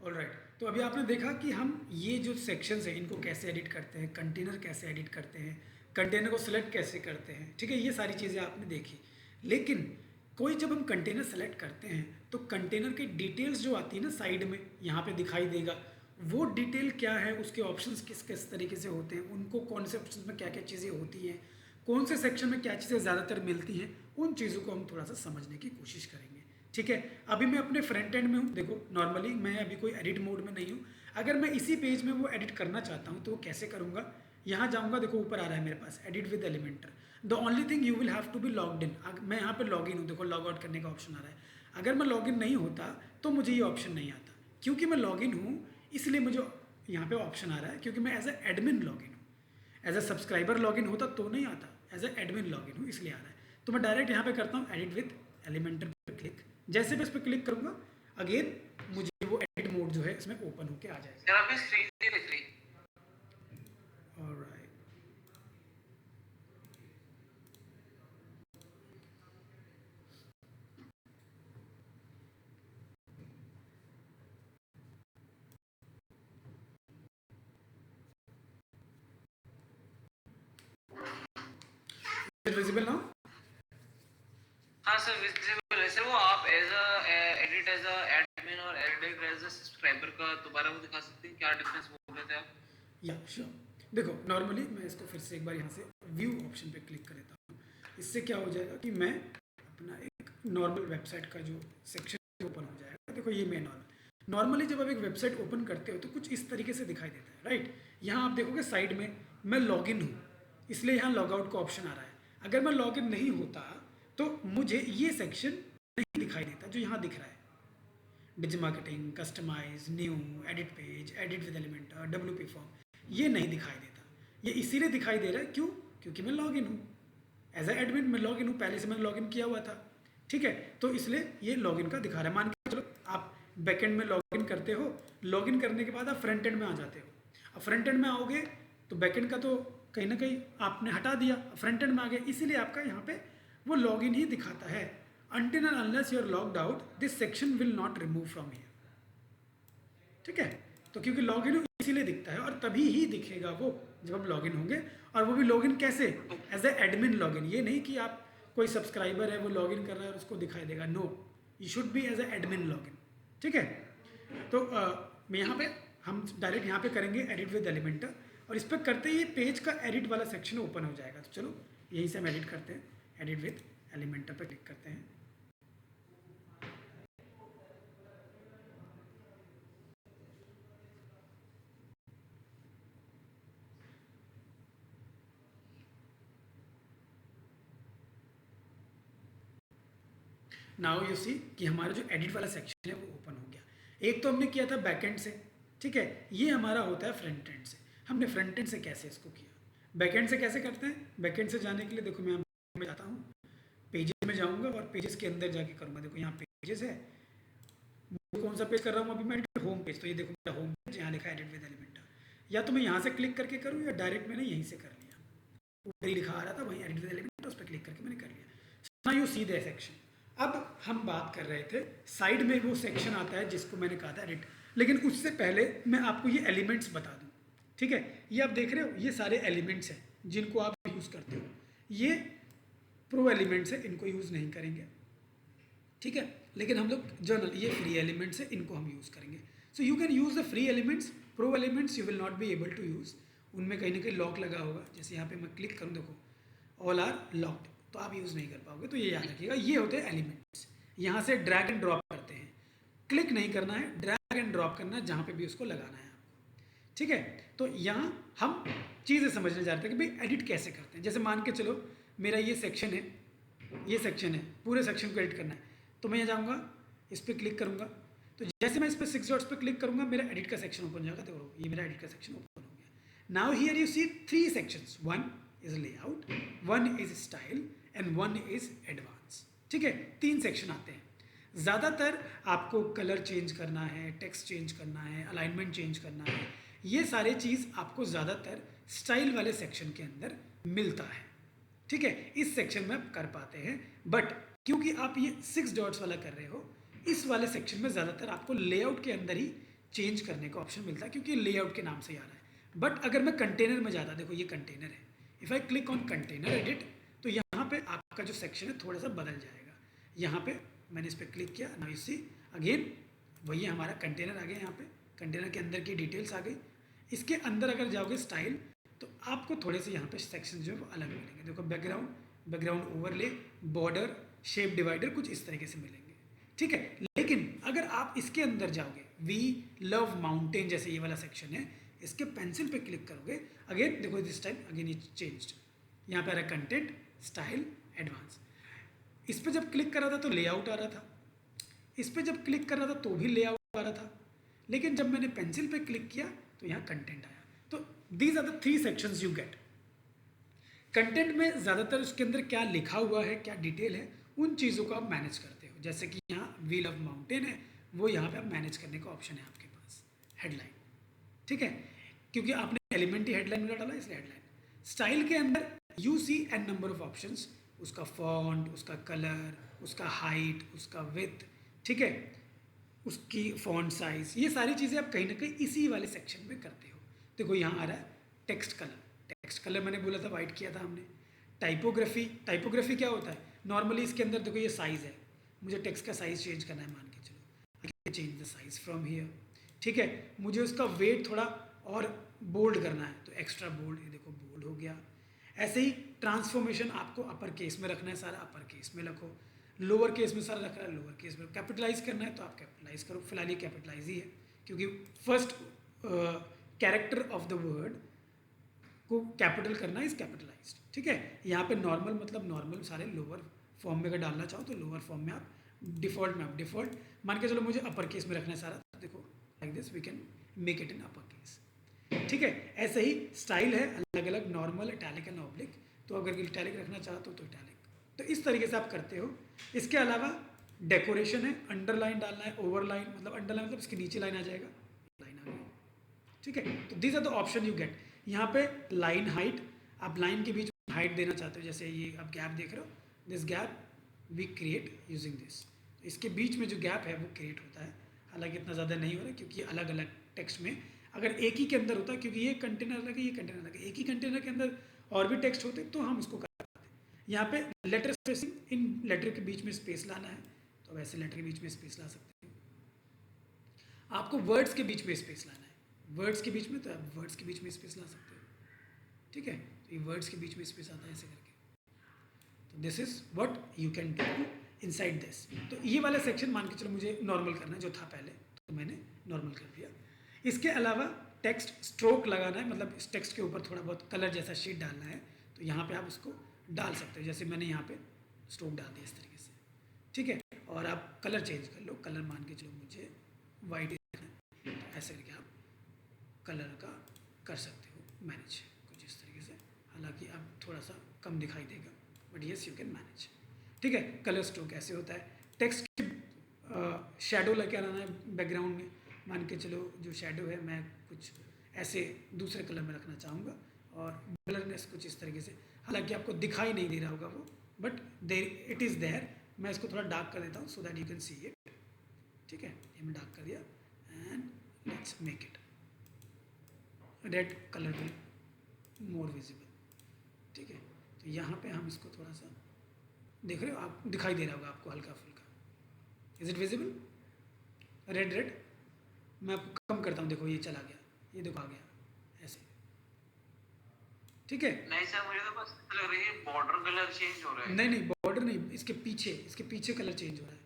Alright, तो अभी आपने देखा कि हम ये जो सेक्शंस हैं इनको कैसे एडिट करते हैं, कंटेनर कैसे एडिट करते हैं, कंटेनर को सिलेक्ट कैसे करते हैं, ठीक है, ये सारी चीज़ें आपने देखी। लेकिन कोई जब हम कंटेनर सेलेक्ट करते हैं तो कंटेनर की डिटेल्स जो आती है ना साइड में यहाँ पे दिखाई देगा, वो डिटेल क्या है, उसके ऑप्शंस किस किस तरीके से होते हैं, उनको कौन से ऑप्शंस में क्या क्या चीज़ें होती हैं, कौन से सेक्शन में क्या चीज़ें ज़्यादातर मिलती हैं, उन चीज़ों को हम थोड़ा सा समझने की कोशिश करेंगे। ठीक है, अभी मैं अपने फ्रंट एंड में हूँ। देखो नॉर्मली मैं अभी कोई एडिट मोड में नहीं हूँ। अगर मैं इसी पेज में वो एडिट करना चाहता हूँ तो वो कैसे करूँगा, यहाँ जाऊँगा, देखो ऊपर आ रहा है मेरे पास edit with Elementor. The only thing you will have to be logged in. मैं यहाँ पे लॉग इन हूँ, देखो लॉग आउट करने का ऑप्शन आ रहा है। अगर मैं लॉग इन नहीं होता तो मुझे ये ऑप्शन नहीं आता। क्योंकि मैं लॉग इन हूँ इसलिए मुझे यहाँ पे ऑप्शन आ रहा है, क्योंकि मैं as a admin log in हूँ। As a subscriber log in होता तो नहीं आता, as a admin log in हूँ इसलिए आ रहा है। तो मैं डायरेक्ट यहाँ पे करता हूँ एडिट विद एलिमेंटर पर क्लिक। जैसे मैं इस पर क्लिक करूँगा अगेन मुझे वो एडिट मोड जो है इसमें ओपन होके आ जाएगा। Alright, visible now? हाँ सर विजिबल है सर। वो आप as a edit as a admin और एडिट एज अ सब्सक्राइबर का दोबारा वो दिखा सकते हैं, क्या डिफरेंस बोल रहे थे आप? या श्योर। देखो नॉर्मली मैं इसको फिर से एक बार यहाँ से व्यू ऑप्शन पे क्लिक कर देता हूँ। इससे क्या हो जाएगा कि मैं अपना एक नॉर्मल वेबसाइट का जो सेक्शन ओपन हो जाएगा। देखो ये मैं नॉर्मली जब आप एक वेबसाइट ओपन करते हो तो कुछ इस तरीके से दिखाई देता है, राइट। यहाँ आप देखोगे साइड में मैं लॉग इन हूँ इसलिए यहाँ लॉग आउट का ऑप्शन आ रहा है। अगर मैं लॉग इन नहीं होता तो मुझे ये सेक्शन नहीं दिखाई देता जो यहाँ दिख रहा है। Digital marketing, customize, new, edit page, edit with Elementor, WP form, ये नहीं दिखाई देता। ये इसीलिए दिखाई दे रहा है, क्यों? क्योंकि मैं लॉग इन हूँ एज ए एडमिन, मैं लॉग इन हूँ, पहले से मैंने लॉग इन किया हुआ था। ठीक है, तो इसलिए ये लॉग इन का दिखा रहा है। मान के चलो आप बैकएंड में लॉग इन करते हो, लॉग इन करने के बाद आप फ्रंट एंड में आ जाते हो। अब फ्रंट एंड में आओगे तो बैकएंड का तो कहीं ना कहीं आपने हटा दिया, फ्रंट एंड में आ गए, इसीलिए आपका यहाँ पे वो लॉग इन ही दिखाता है। Until and unless you are logged out, this section will not remove from here. ठीक है, तो क्योंकि लॉग इन इसीलिए दिखता है और तभी ही दिखेगा वो जब आप लॉग इन होंगे। और वो भी लॉग इन कैसे, as a admin log in. ये नहीं कि आप कोई सब्सक्राइबर है वो लॉग इन कर रहा है और उसको दिखाई देगा, no, you should be as a admin log in. ठीक है, तो मैं यहाँ पे हम डायरेक्ट यहाँ पे करेंगे एडिट विद एलिमेंटर, और इस पर करते ही पेज का एडिट वाला सेक्शन ओपन हो जाएगा। तो चलो यहीं से हम एडिट करते हैं, एडिट विद एलिमेंटर पर क्लिक करते हैं। नाउ यू सी कि हमारा जो एडिट वाला सेक्शन है वो ओपन हो गया। एक तो हमने किया था बैकएंड से, ठीक है, ये हमारा होता है फ्रंट एंड से। हमने फ्रंट एंड से कैसे इसको किया, बैकएंड से कैसे करते हैं। बैकएंड से जाने के लिए देखो मैं में जाता हूँ, पेजेस में जाऊँगा और पेजेस के अंदर जाके करूँगा। देखो यहाँ पेजेस है, कौन सा पेज कर रहा हूँ अभी मैं, होम पेज। तो ये देखो मेरा होम पेज, यहाँ लिखा है एडिट विद एलिमेंटर। या तो मैं यहाँ से क्लिक करके करूँ या डायरेक्ट मैंने यहीं से कर लिया, ऊपर ही लिखा आ रहा था वहीं एडिट विद एलिमेंटर, उस पर क्लिक करके मैंने कर लिया। Now you see the section. अब हम बात कर रहे थे साइड में वो सेक्शन आता है जिसको मैंने कहा था एडिट, लेकिन उससे पहले मैं आपको ये एलिमेंट्स बता दूं। ठीक है, ये आप देख रहे हो ये सारे एलिमेंट्स हैं जिनको आप यूज़ करते हो। ये प्रो एलिमेंट्स है, इनको यूज़ नहीं करेंगे, ठीक है, लेकिन हम लोग जनरल ये फ्री एलिमेंट्स है, इनको हम यूज़ करेंगे। So you can use the free elements, pro elements you will not be able to use, उनमें कहीं ना कहीं लॉक लगा होगा। जैसे यहाँ पे मैं क्लिक करूँ, देखो ऑल आर लॉक्ड, तो आप यूज़ नहीं कर पाओगे। तो ये याद रखिएगा, ये होते हैं एलिमेंट्स। यहाँ से ड्रैग एंड ड्रॉप करते हैं, क्लिक नहीं करना है, ड्रैग एंड ड्रॉप करना है जहाँ पे भी उसको लगाना है आपको। ठीक है, तो यहाँ हम चीज़ें समझने जा रहे थे कि भाई एडिट कैसे करते हैं। जैसे मान के चलो मेरा ये सेक्शन है, ये सेक्शन है, पूरे सेक्शन को एडिट करना है, तो मैं यहाँ जाऊँगा, इस पर क्लिक करूँगा, तो जैसे मैं इस पर 6 डॉट्स पर क्लिक करूँगा मेरा एडिट का सेक्शन ओपन हो जाएगा। देखो ये मेरा एडिट का सेक्शन ओपन हो गया। Now here you see 3 sections, 1 is layout, 1 is style and 1 is advance. ठीक है, 3 सेक्शन आते हैं। ज़्यादातर आपको कलर चेंज करना है, टेक्स्ट चेंज करना है, अलाइनमेंट चेंज करना है, ये सारे चीज़ आपको ज़्यादातर स्टाइल वाले सेक्शन के अंदर मिलता है। ठीक है, इस सेक्शन में आप कर पाते हैं, बट क्योंकि आप ये 6 डॉट्स वाला कर रहे हो, इस वाले सेक्शन में ज़्यादातर आपको लेआउट के अंदर ही चेंज करने का ऑप्शन मिलता है क्योंकि लेआउट के नाम से ही आ रहा है। बट अगर मैं कंटेनर में जाता, देखो ये कंटेनर है, if I click on container edit, तो यहाँ पे आपका जो सेक्शन है थोड़ा सा बदल जाएगा। यहाँ पे मैंने इस पर क्लिक किया, नाउ यू सी अगेन वही हमारा कंटेनर आ गया। यहाँ पे कंटेनर के अंदर की डिटेल्स आ गई। इसके अंदर अगर जाओगे स्टाइल, तो आपको थोड़े से यहाँ पे सेक्शन जो है वो अलग मिलेंगे। देखो background overlay, border, shape divider, कुछ इस तरीके से मिलेंगे, ठीक है। लेकिन अगर आप इसके अंदर जाओगे, वी लव माउंटेन जैसे ये वाला सेक्शन है, इसके पेंसिल पे क्लिक करोगे, अगेन देखो दिस टाइम अगेन ये चेंज्ड। यहाँ पे आ रहा कंटेंट, स्टाइल, एडवांस। इस पर जब क्लिक कर रहा था तो लेआउट आ रहा था, इस पर जब क्लिक कर रहा था तो भी लेआउट आ रहा था, लेकिन जब मैंने पेंसिल पे क्लिक किया तो यहाँ कंटेंट आया। तो these are the 3 sections you get. Content में ज़्यादातर उसके अंदर क्या लिखा हुआ है, क्या डिटेल है, उन चीज़ों को आप मैनेज करते हो। जैसे कि यहाँ वी लव माउंटेन है, वो यहाँ पे आप मैनेज करने का ऑप्शन है आपके पास, हेडलाइन, ठीक है, क्योंकि आपने एलिमेंट ही हेडलाइन में डाला इसलिए हेडलाइन। स्टाइल के अंदर you see a number of options, उसका फॉन्ट, उसका कलर, उसका हाइट, उसका विड्थ, ठीक है, उसकी फॉन्ट साइज, ये सारी चीज़ें आप कहीं ना कहीं इसी वाले सेक्शन में करते हो। देखो यहाँ आ रहा है टेक्स्ट कलर, टेक्स्ट कलर मैंने बोला था वाइट किया था हमने। टाइपोग्राफी क्या होता है, नॉर्मली इसके अंदर देखो ये साइज़ है, मुझे टेक्स्ट का साइज़ चेंज करना है, मान के चलो change the size from here, ठीक है। मुझे उसका वेट थोड़ा और बोल्ड करना है तो एक्स्ट्रा बोल्ड, ये देखो बोल्ड हो गया। ऐसे ही ट्रांसफॉर्मेशन आपको अपर केस में रखना है, सारा अपर केस में रखो, लोअर केस में सारा रखना है लोअर केस में, कैपिटलाइज करना है तो आप कैपिटलाइज करो। फिलहाल ये कैपिटलाइज ही है क्योंकि first character of the word को कैपिटल करना इज कैपिटलाइज्ड, ठीक है। यहाँ पे नॉर्मल मतलब नॉर्मल, सारे लोअर फॉर्म में अगर डालना चाहो तो लोअर फॉर्म में आप डिफ़ॉल्ट में आप डिफ़ॉल्ट मान के चलो मुझे अपर केस में रखना है सारा, तो देखो like this we can make it in upper case, ठीक है। ऐसे ही स्टाइल है अलग अलग, नॉर्मल, इटैलिक एंड ऑब्लिक, तो अगर इटैलिक रखना चाहते हो तो इटैलिक, तो इस तरीके से आप करते हो। इसके अलावा डेकोरेशन है, अंडरलाइन डालना है, ओवरलाइन मतलब अंडरलाइन मतलब इसके नीचे लाइन आ जाएगा, लाइन आ गई, ठीक है। तो this are the option you get. यहाँ पे लाइन हाइट, आप लाइन के बीच में हाइट देना चाहते हो, जैसे ये आप गैप देख रहे हो, this gap we create using this, इसके बीच में जो गैप है वो क्रिएट होता है। हालांकि इतना ज़्यादा नहीं हो रहा है क्योंकि अलग अलग टेक्स्ट में, अगर एक ही के अंदर होता है, क्योंकि ये कंटेनर अलग है, ये कंटेनर अलग है, एक ही कंटेनर के अंदर और भी टेक्स्ट होते तो हम उसको कर पाते। यहाँ पे लेटर स्पेसिंग, इन लेटर के बीच में स्पेस लाना है तो वैसे लेटर के बीच में स्पेस ला सकते हो। आपको वर्ड्स के बीच में स्पेस लाना है, वर्ड्स के बीच में, तो आप वर्ड्स के बीच में स्पेस ला सकते हो, ठीक है। तो ये वर्ड्स के बीच में स्पेस आता है ऐसे करके। तो this is what you can do inside this. तो ये वाला सेक्शन मान के चलो मुझे नॉर्मल करना है, जो था पहले तो मैंने नॉर्मल कर दिया। इसके अलावा टेक्स्ट स्ट्रोक लगाना है, मतलब इस टेक्स्ट के ऊपर थोड़ा बहुत कलर जैसा शेड डालना है, तो यहाँ पे आप उसको डाल सकते हो, जैसे मैंने यहाँ पे स्ट्रोक डाल दिया इस तरीके से, ठीक है। और आप कलर चेंज कर लो, कलर मान के चलो मुझे वाइट रखना है, तो ऐसे करके आप कलर का कर सकते हो मैनेज कुछ इस तरीके से। हालांकि अब थोड़ा सा कम दिखाई देगा, but yes you can manage, ठीक है। कलर स्ट्रोक ऐसे होता है। टेक्स्ट शेडो लेके आना है बैकग्राउंड में, मान के चलो जो शेडो है मैं कुछ ऐसे दूसरे कलर में रखना चाहूँगा, और ब्लरनेस कुछ इस तरीके से, हालांकि आपको दिखाई नहीं दे रहा होगा वो, but there it is there. मैं इसको थोड़ा डार्क कर देता हूँ so that you can see it, ठीक है। ये मैं डार्क कर दिया and let's make it red colour will more visible, ठीक है। तो यहाँ पे हम इसको थोड़ा सा देख रहे हो आप, दिखाई दे रहा होगा आपको हल्का फुल्का, is it visible, red red. मैं आपको कम करता हूँ, देखो ये चला गया, ये देखो आ गया ऐसे, ठीक है। नहीं सर, मुझे तो बस लग रही है बॉर्डर कलर चेंज हो रहा है। नहीं नहीं बॉर्डर नहीं, इसके पीछे कलर चेंज हो रहा है।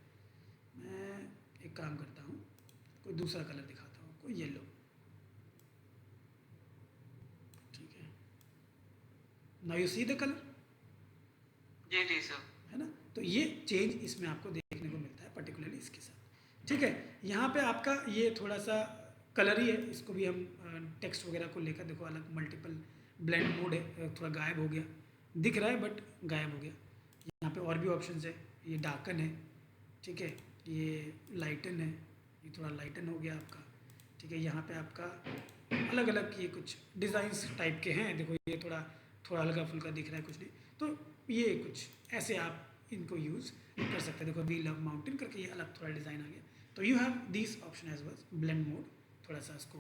मैं एक काम करता हूँ, कोई दूसरा कलर दिखाता हूँ, कोई येलो, ठीक है। Now you see the colour, जी जी सर, है ना। तो ये चेंज इसमें आपको देखने को मिलता है पर्टिकुलरली इसके साथ, ठीक है। यहाँ पे आपका ये थोड़ा सा कलर ही है, इसको भी हम टेक्स्ट वगैरह को लेकर देखो अलग मल्टीपल ब्लेंड मोड है, थोड़ा गायब हो गया, दिख रहा है बट गायब हो गया। यहाँ पे और भी ऑप्शंस है, ये डार्कन है, ठीक है, ये लाइटन है, ये थोड़ा लाइटन हो गया आपका, ठीक है। यहाँ पे आपका अलग अलग ये कुछ डिज़ाइंस टाइप के हैं, देखो ये थोड़ा थोड़ा हल्का फुल्का दिख रहा है, कुछ नहीं, तो ये कुछ ऐसे आप इनको यूज़ कर सकते हैं। देखो वी लव माउंटेन करके ये अलग थोड़ा डिज़ाइन आ गया। तो you have this option as well, blend mode, थोड़ा सा इसको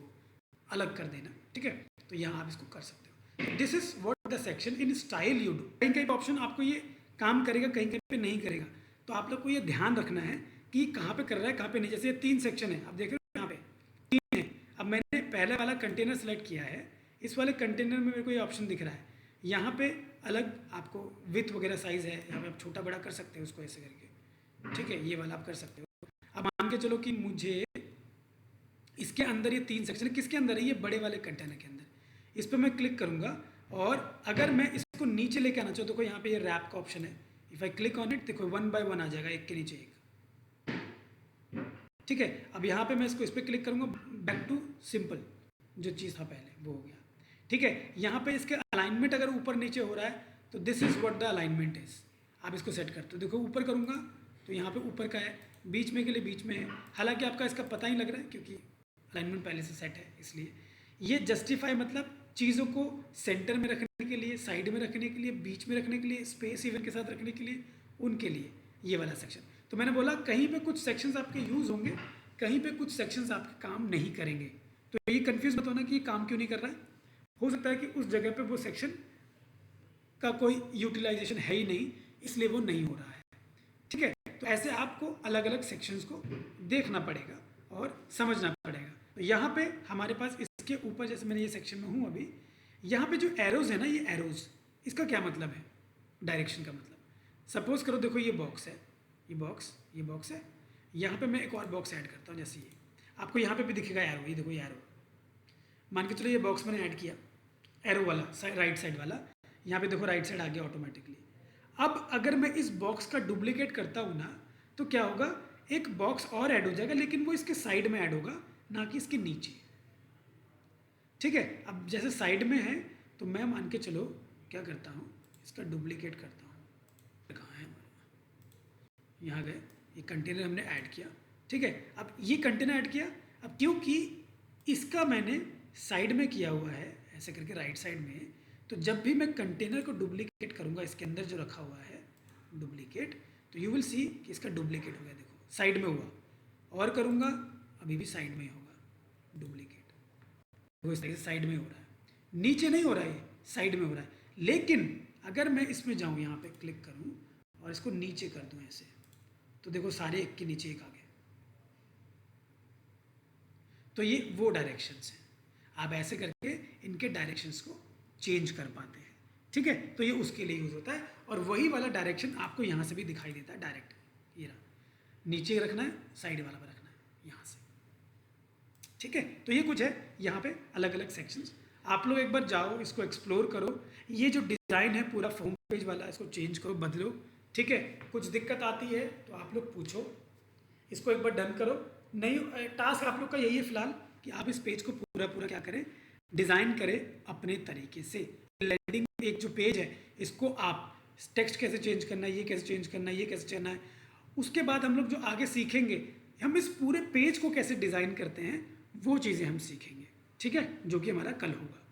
अलग कर देना, ठीक है। तो यहाँ आप इसको कर सकते हो। This is what the section in style you do. कहीं कहीं ऑप्शन आपको ये काम करेगा, कहीं कहीं पे नहीं करेगा, तो आप लोग को ये ध्यान रखना है कि कहाँ पे कर रहा है कहाँ पे नहीं। जैसे ये 3 सेक्शन है, आप देख रहे हो यहाँ पे 3 है। अब मैंने पहले वाला कंटेनर सेलेक्ट किया है, इस वाले कंटेनर में मेरे को ये ऑप्शन दिख रहा है। यहाँ पे अलग आपको विथ वगैरह साइज़ है, यहाँ पे आप छोटा बड़ा कर सकते हो उसको ऐसे करके, ठीक है। ये वाला आप कर सकते हो। अब मान के चलो कि मुझे इसके अंदर ये 3 सेक्शन है, किसके अंदर है? ये बड़े वाले कंटेनर के अंदर। इस पर मैं क्लिक करूँगा और अगर मैं इसको नीचे लेके आना चाहूँ तो देखो यहाँ पे ये रैप का ऑप्शन है। If I click on it, देखो 1 बाय 1 आ जाएगा, एक के नीचे एक, ठीक है। अब यहाँ पे मैं इसको इस पर क्लिक करूँगा, बैक टू सिंपल, जो चीज़ था पहले वो हो गया, ठीक है। यहाँ पे इसके अलाइनमेंट अगर ऊपर नीचे हो रहा है तो this is what the alignment is. आप इसको सेट करते हो, देखो ऊपर करूँगा तो यहाँ पे ऊपर का है, बीच में के लिए बीच में है। हालांकि आपका इसका पता ही लग रहा है क्योंकि अलाइनमेंट पहले से सेट है, इसलिए ये जस्टिफाई मतलब चीज़ों को सेंटर में रखने के लिए, साइड में रखने के लिए, बीच में रखने के लिए, स्पेस इवन के साथ रखने के लिए, उनके लिए ये वाला सेक्शन। तो मैंने बोला कहीं पे कुछ सेक्शंस आपके यूज़ होंगे, कहीं पे कुछ सेक्शंस आपके काम नहीं करेंगे। तो ये कंफ्यूज मत होना कि ये काम क्यों नहीं कर रहा है। हो सकता है कि उस जगह पे वो सेक्शन का कोई यूटिलाइजेशन है ही नहीं, इसलिए वो नहीं हो रहा है, ठीक है। तो ऐसे आपको अलग अलग सेक्शंस को देखना पड़ेगा और समझना पड़ेगा। तो यहाँ पे हमारे पास इसके ऊपर, जैसे मैंने ये सेक्शन में हूँ अभी, यहाँ पे जो एरोज़ है ना, ये एरोज़, इसका क्या मतलब है? डायरेक्शन का मतलब। सपोज करो देखो ये बॉक्स है, ये बॉक्स है। यहाँ पे मैं एक और बॉक्स ऐड करता हूँ, जैसे ये आपको यहाँ पे भी दिखेगा एरो, ये देखो ये एरो। मान के चलो ये बॉक्स मैंने ऐड किया, एरो वाला राइट साइड वाला, यहाँ पे देखो राइट साइड आ गया ऑटोमेटिकली। अब अगर मैं इस बॉक्स का डुप्लीकेट करता हूँ ना, तो क्या होगा, एक बॉक्स और ऐड हो जाएगा, लेकिन वो इसके साइड में ऐड होगा, ना कि इसके नीचे, ठीक है। अब जैसे साइड में है तो मैं मान के चलो क्या करता हूँ, इसका डुप्लीकेट करता हूँ। कहाँ है हमारा, यहाँ गए, ये कंटेनर हमने ऐड किया, ठीक है। अब ये कंटेनर ऐड किया, अब क्योंकि इसका मैंने साइड में किया हुआ है ऐसे करके राइट साइड में, तो जब भी मैं कंटेनर को डुप्लीकेट करूँगा, इसके अंदर जो रखा हुआ है डुप्लीकेट, तो यू विल सी कि इसका डुप्लीकेट हो गया, देखो साइड में हुआ, और करूँगा अभी भी साइड में ही होगा डुप्लीकेट, वो इस तरीके से साइड में हो रहा है, नीचे नहीं हो रहा है, साइड में हो रहा है। लेकिन अगर मैं इसमें जाऊँ, यहाँ पे क्लिक करूँ और इसको नीचे कर दूँ ऐसे, तो देखो सारे एक के नीचे एक आ गए। तो ये वो डायरेक्शंस हैं, आप ऐसे करके इनके डायरेक्शंस को चेंज कर पाते हैं, ठीक है। तो ये उसके लिए यूज़ होता है, और वही वाला डायरेक्शन आपको यहाँ से भी दिखाई देता है डायरेक्ट, ये रहा, नीचे रखना है, साइड वाला भी रखना है यहाँ से, ठीक है। तो ये कुछ है यहाँ पे अलग अलग सेक्शंस। आप लोग एक बार जाओ, इसको एक्सप्लोर करो, ये जो डिज़ाइन है पूरा होम पेज वाला, इसको चेंज करो, बदलो, ठीक है। कुछ दिक्कत आती है तो आप लोग पूछो, इसको एक बार डन करो। नहीं, टास्क आप लोग का यही है फिलहाल कि आप इस पेज को पूरा क्या करें, डिज़ाइन करें अपने तरीके से। लैंडिंग एक जो पेज है, इसको आप टेक्स्ट कैसे चेंज करना है, ये कैसे चेंज करना है, ये कैसे करना है, उसके बाद हम लोग जो आगे सीखेंगे, हम इस पूरे पेज को कैसे डिज़ाइन करते हैं, वो चीज़ें हम सीखेंगे, ठीक है, जो कि हमारा कल होगा।